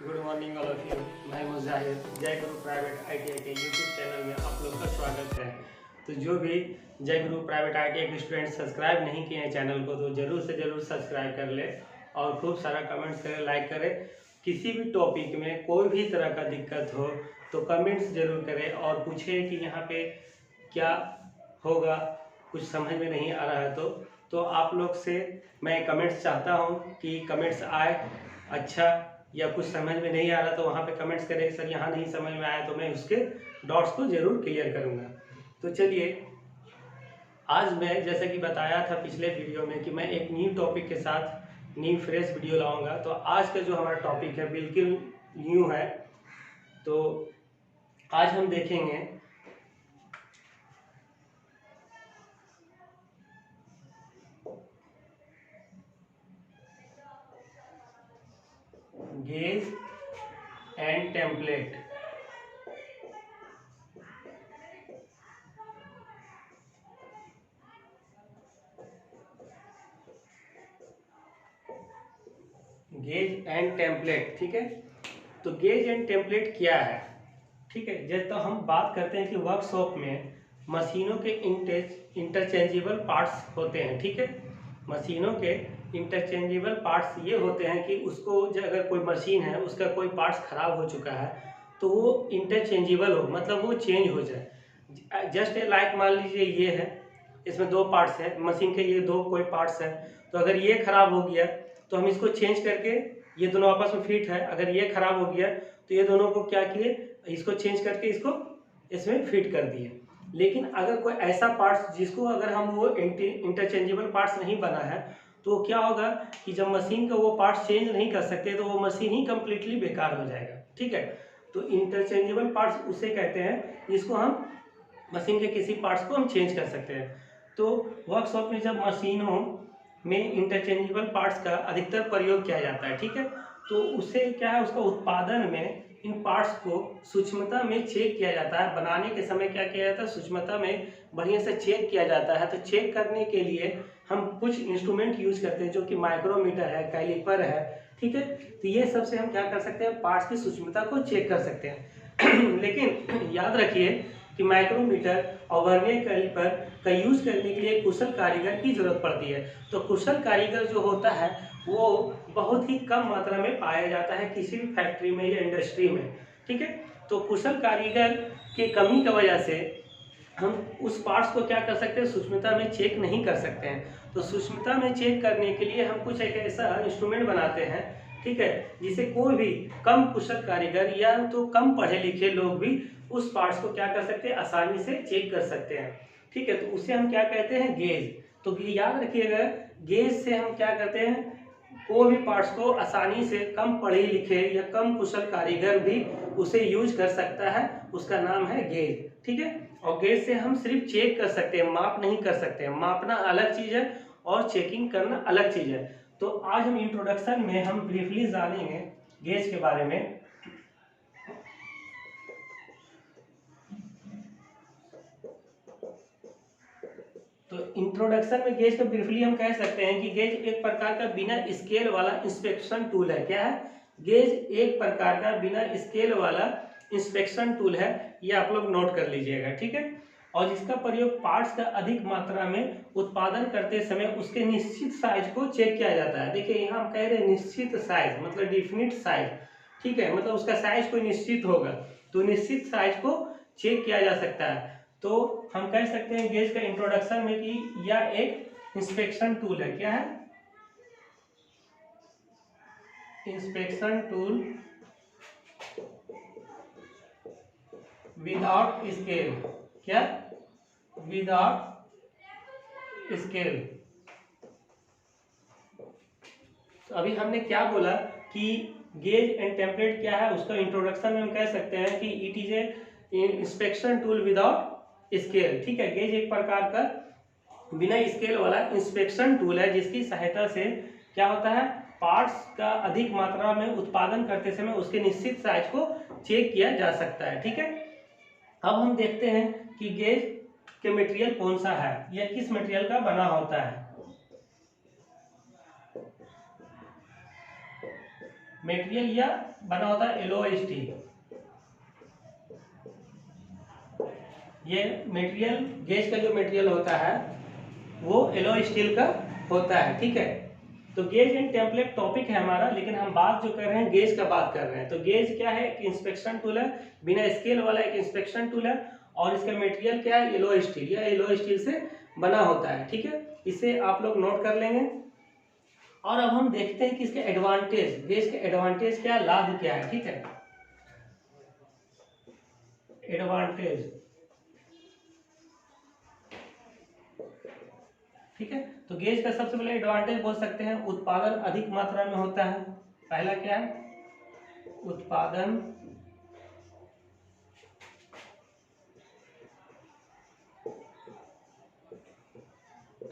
Good morning all of you. मैं मुजाहिर जय गुरु private ITI के यूट्यूब चैनल में आप लोग का स्वागत है। तो जो भी जय गुरु प्राइवेट ITI के स्टूडेंट सब्सक्राइब नहीं किए हैं चैनल को, तो ज़रूर से ज़रूर सब्सक्राइब कर ले और खूब सारा कमेंट्स करें, लाइक करें। किसी भी टॉपिक में कोई भी तरह का दिक्कत हो तो कमेंट्स ज़रूर करें और पूछें कि यहाँ पे क्या होगा, कुछ समझ में नहीं आ रहा है तो आप लोग से मैं कमेंट्स चाहता हूँ कि कमेंट्स आए। अच्छा, या कुछ समझ में नहीं आ रहा तो वहाँ पे कमेंट्स करें सर यहाँ नहीं समझ में आया, तो मैं उसके डॉट्स को ज़रूर क्लियर करूँगा। तो चलिए, आज मैं जैसा कि बताया था पिछले वीडियो में कि मैं एक न्यू टॉपिक के साथ न्यू फ्रेश वीडियो लाऊंगा। तो आज का जो हमारा टॉपिक है बिल्कुल न्यू है। तो आज हम देखेंगे gauge and template. Gauge and template, ठीक है। तो गेज एंड टेम्पलेट क्या है, ठीक है। जैसे तो हम बात करते हैं कि वर्कशॉप में मशीनों के इंटरचेंजेबल पार्ट्स होते हैं, ठीक है। मशीनों के इंटरचेंजेबल पार्ट्स ये होते हैं कि उसको जो अगर कोई मशीन है उसका कोई पार्ट्स खराब हो चुका है तो वो इंटरचेंजेबल हो, मतलब वो चेंज हो जाए। जस्ट लाइक मान लीजिए ये है, इसमें दो पार्ट्स हैं मशीन के, ये दो कोई पार्ट्स हैं। तो अगर ये खराब हो गया तो हम इसको चेंज करके, ये दोनों आपस में फिट है, अगर ये खराब हो गया तो ये दोनों को क्या किए, इसको चेंज करके इसको इसमें फिट कर दिए। लेकिन अगर कोई ऐसा पार्ट्स जिसको अगर हम वो इंटरचेंजेबल पार्ट्स नहीं बना है तो क्या होगा कि जब मशीन का वो पार्ट्स चेंज नहीं कर सकते तो वो मशीन ही कम्प्लीटली बेकार हो जाएगा, ठीक है। तो इंटरचेंजेबल पार्ट्स उसे कहते हैं जिसको हम मशीन के किसी पार्ट्स को हम चेंज कर सकते हैं। तो वर्कशॉप में जब मशीनों में इंटरचेंजेबल पार्ट्स का अधिकतर प्रयोग किया जाता है, ठीक है। तो उससे क्या है, उसका उत्पादन में इन पार्ट्स को सूक्ष्मता में चेक किया जाता है। बनाने के समय क्या किया जाता है, सूक्ष्मता में बढ़िया से चेक किया जाता है। तो चेक करने के लिए हम कुछ इंस्ट्रूमेंट यूज करते हैं जो कि माइक्रोमीटर है, कैलिपर है, ठीक है। तो ये सब से हम क्या कर सकते हैं, पार्ट्स की सूक्ष्मता को चेक कर सकते हैं। लेकिन याद रखिए कि माइक्रोमीटर और वर्नियर कैलिपर का यूज करने के लिए कुशल कारीगर की जरूरत पड़ती है। तो कुशल कारीगर जो होता है वो बहुत ही कम मात्रा में पाया जाता है किसी भी फैक्ट्री में या इंडस्ट्री में, ठीक है। तो कुशल कारीगर की कमी की वजह से हम उस पार्ट्स को क्या कर सकते हैं, सूक्ष्मता में चेक नहीं कर सकते हैं। तो सूक्ष्मता में चेक करने के लिए हम कुछ एक ऐसा इंस्ट्रूमेंट बनाते हैं, ठीक है, जिसे कोई भी कम कुशल कारीगर या तो कम पढ़े लिखे लोग भी उस पार्ट्स को क्या कर सकते हैं, आसानी से चेक कर सकते हैं, ठीक है। तो उसे हम क्या कहते हैं, गेज। तो याद रखिएगा, गेज से हम क्या करते हैं, कोई भी पार्ट्स को आसानी से कम पढ़े लिखे या कम कुशल कारीगर भी उसे यूज कर सकता है, उसका नाम है गेज, ठीक है। और गेज से हम सिर्फ चेक कर सकते हैं, माप नहीं कर सकते हैं। मापना अलग चीज है और चेकिंग करना अलग चीज है। तो आज हम इंट्रोडक्शन में हम ब्रीफली जानेंगे गेज के बारे में। तो इंट्रोडक्शन में गेज को ब्रीफली हम कह सकते हैं कि गेज एक प्रकार का बिना स्केल वाला इंस्पेक्शन टूल है। क्या है, गेज एक प्रकार का बिना स्केल वाला इंस्पेक्शन टूल है। ये आप लोग नोट कर लीजिएगा, ठीक है। और जिसका प्रयोग पार्ट्स का अधिक मात्रा में उत्पादन करते समय उसके निश्चित साइज को चेक किया जाता है। देखिए यहाँ हम कह रहे हैं निश्चित साइज, मतलब डिफिनिट साइज, ठीक है, मतलब उसका साइज कोई निश्चित होगा, तो निश्चित साइज को चेक किया जा सकता है। तो हम कह सकते हैं गेज का इंट्रोडक्शन में कि यह एक इंस्पेक्शन टूल है। क्या है, इंस्पेक्शन टूल विदाउट स्केल। क्या, विदाउट स्केल। तो अभी हमने क्या बोला कि गेज एंड टेम्पलेट क्या है, उसका इंट्रोडक्शन में हम कह सकते हैं कि it is a inspection tool without scale, ठीक है। गेज एक प्रकार का बिना स्केल वाला इंस्पेक्शन टूल है जिसकी सहायता से क्या होता है, पार्ट्स का अधिक मात्रा में उत्पादन करते समय उसके निश्चित साइज को चेक किया जा सकता है, ठीक है। अब हम देखते हैं कि गेज के मटेरियल कौन सा है या किस मटेरियल का बना होता है। मटेरियल या बना होता है एलॉय स्टील। ये मटेरियल, गेज का जो मटेरियल होता है वो एलॉय स्टील का होता है, ठीक है। तो गेज एंड टेम्पलेट टॉपिक है हमारा, लेकिन हम बात जो कर रहे हैं गेज का बात कर रहे हैं। तो गेज क्या है, एक इंस्पेक्शन टूल है, बिना स्केल वाला एक इंस्पेक्शन टूल है, और इसका मटेरियल क्या है, एलॉय स्टील, या एलॉय स्टील से बना होता है, ठीक है। इसे आप लोग नोट कर लेंगे। और अब हम देखते हैं कि इसके एडवांटेज, गेज के एडवांटेज क्या, लाभ क्या है, ठीक है। एडवांटेज, ठीक है। तो गेज का सबसे पहले एडवांटेज बोल सकते हैं, उत्पादन अधिक मात्रा में होता है। पहला क्या है, उत्पादन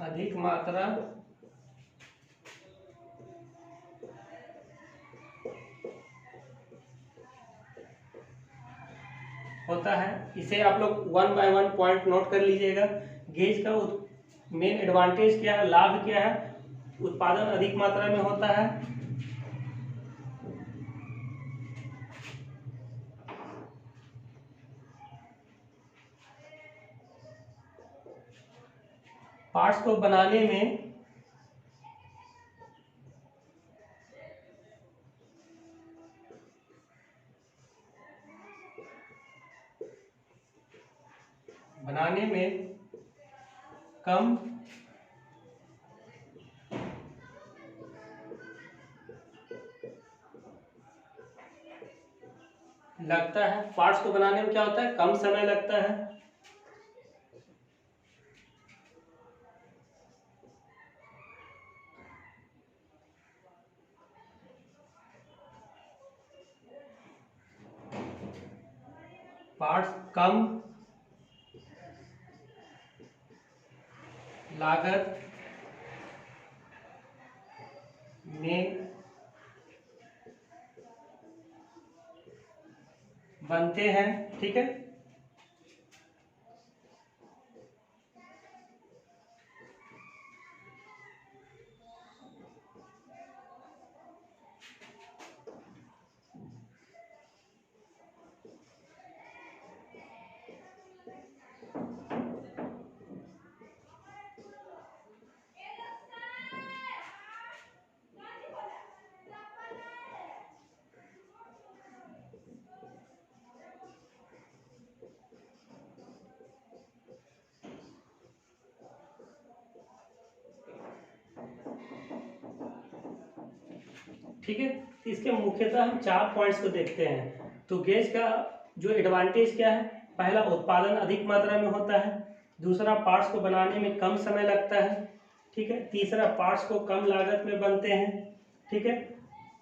अधिक मात्रा होता है। इसे आप लोग 1 बाय 1 पॉइंट नोट कर लीजिएगा। गेज का मेन एडवांटेज क्या है, लाभ क्या है, उत्पादन अधिक मात्रा में होता है, पार्ट्स को बनाने में कम लगता है। पार्ट्स को बनाने में क्या होता है, कम समय लगता है। पार्ट्स कम लागत में बनते हैं, ठीक है। ठीक है, तो इसके मुख्यतः हम 4 पॉइंट्स को देखते हैं। तो गेज का जो एडवांटेज क्या है, पहला उत्पादन अधिक मात्रा में होता है, दूसरा पार्ट्स को बनाने में कम समय लगता है, ठीक है, तीसरा पार्ट्स को कम लागत में बनते हैं, ठीक है,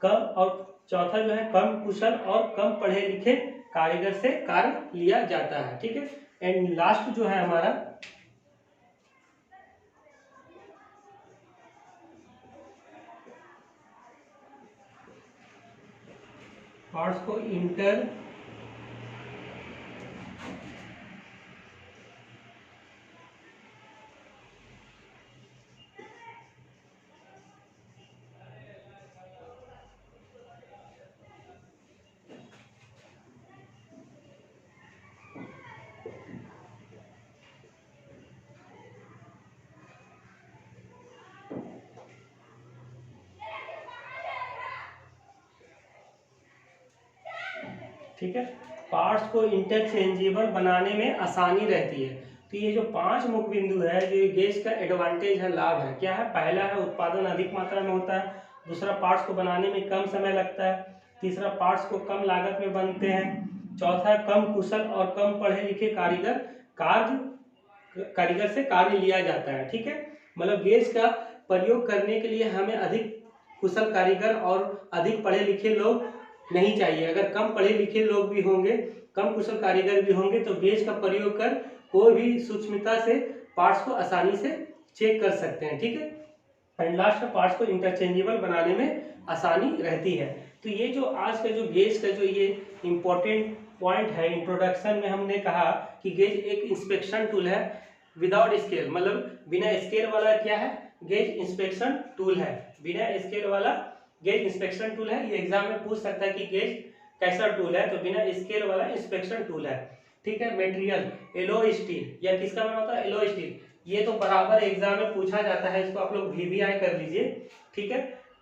कम, और चौथा जो है कम कुशल और कम पढ़े लिखे कारीगर से कार्य लिया जाता है, ठीक है। एंड लास्ट जो है हमारा पार्ट्स को इंटर ठीक है, पार्ट्स को इंटरचेंजेबल बनाने में आसानी रहती है। तो ये जो 5 मुख्य बिंदु है, जो गेज का एडवांटेज है, लाभ है, क्या है, पहला है उत्पादन अधिक मात्रा में होता है, दूसरा पार्ट्स को बनाने में कम समय लगता है, तीसरा पार्ट्स को कम लागत में बनते हैं, चौथा कम कुशल और कम पढ़े लिखे कारीगर से कार्य लिया जाता है, ठीक है। मतलब गेज का प्रयोग करने के लिए हमें अधिक कुशल कारीगर और अधिक पढ़े लिखे लोग नहीं चाहिए। अगर कम पढ़े लिखे लोग भी होंगे, कम कुशल कारीगर भी होंगे, तो गेज का प्रयोग कर कोई भी सूक्ष्मता से पार्ट्स को आसानी से चेक कर सकते हैं, ठीक है। एंड लास्ट में पार्ट्स को इंटरचेंजेबल बनाने में आसानी रहती है। तो ये जो आज का जो गेज का जो ये इम्पोर्टेंट पॉइंट है, इंट्रोडक्शन में हमने कहा कि गेज एक इंस्पेक्शन टूल है विदाउट स्केल, मतलब बिना स्केल वाला क्या है, गेज इंस्पेक्शन टूल है, बिना स्केल वाला गेज इंस्पेक्शन टूल है। ये एग्जाम में पूछ सकता है कि गेज कैसा टूल है, तो बिना स्केल वाला इंस्पेक्शन टूल है। ठीक है, मटेरियल एलो स्टील, या किसका बना होता है, एलो स्टील। ये तो बराबर एग्जाम में पूछा जाता है, इसको आप लोग VBI कर लीजिए। ठीक है,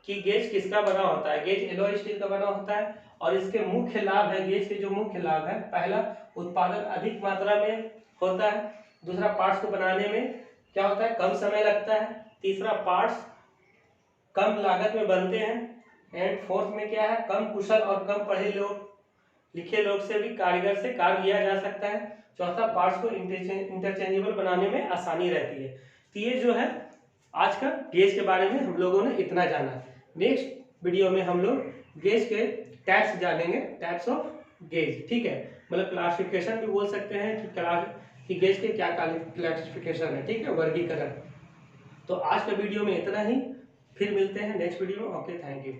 कि गेज किसका बना होता है, गेज एलो स्टील का बना होता है। और इसके मुख्य लाभ है, गेज के जो मुख्य लाभ है, पहला उत्पादन अधिक मात्रा में होता है। दूसरा, पार्ट्स को बनाने में क्या होता है, कम समय लगता है। तीसरा, पार्ट्स कम लागत में बनते हैं। एंड फोर्थ में क्या है, कम कुशल और कम पढ़े लिखे लोग से भी कारीगर से कार्य लिया जा सकता है। चौथा, पार्ट्स को इंटरचेंजेबल बनाने में आसानी रहती है। तो ये जो है आज का गेज के बारे में हम लोगों ने इतना जाना। नेक्स्ट वीडियो में हम लोग गेज के टाइप्स जानेंगे, टाइप्स ऑफ गेज। ठीक है, मतलब क्लासिफिकेशन भी बोल सकते हैं कि गेज के क्या क्लासिफिकेशन है। ठीक है, वर्गीकरण। तो आज के वीडियो में इतना ही, फिर मिलते हैं नेक्स्ट वीडियो में। Okay, thank you.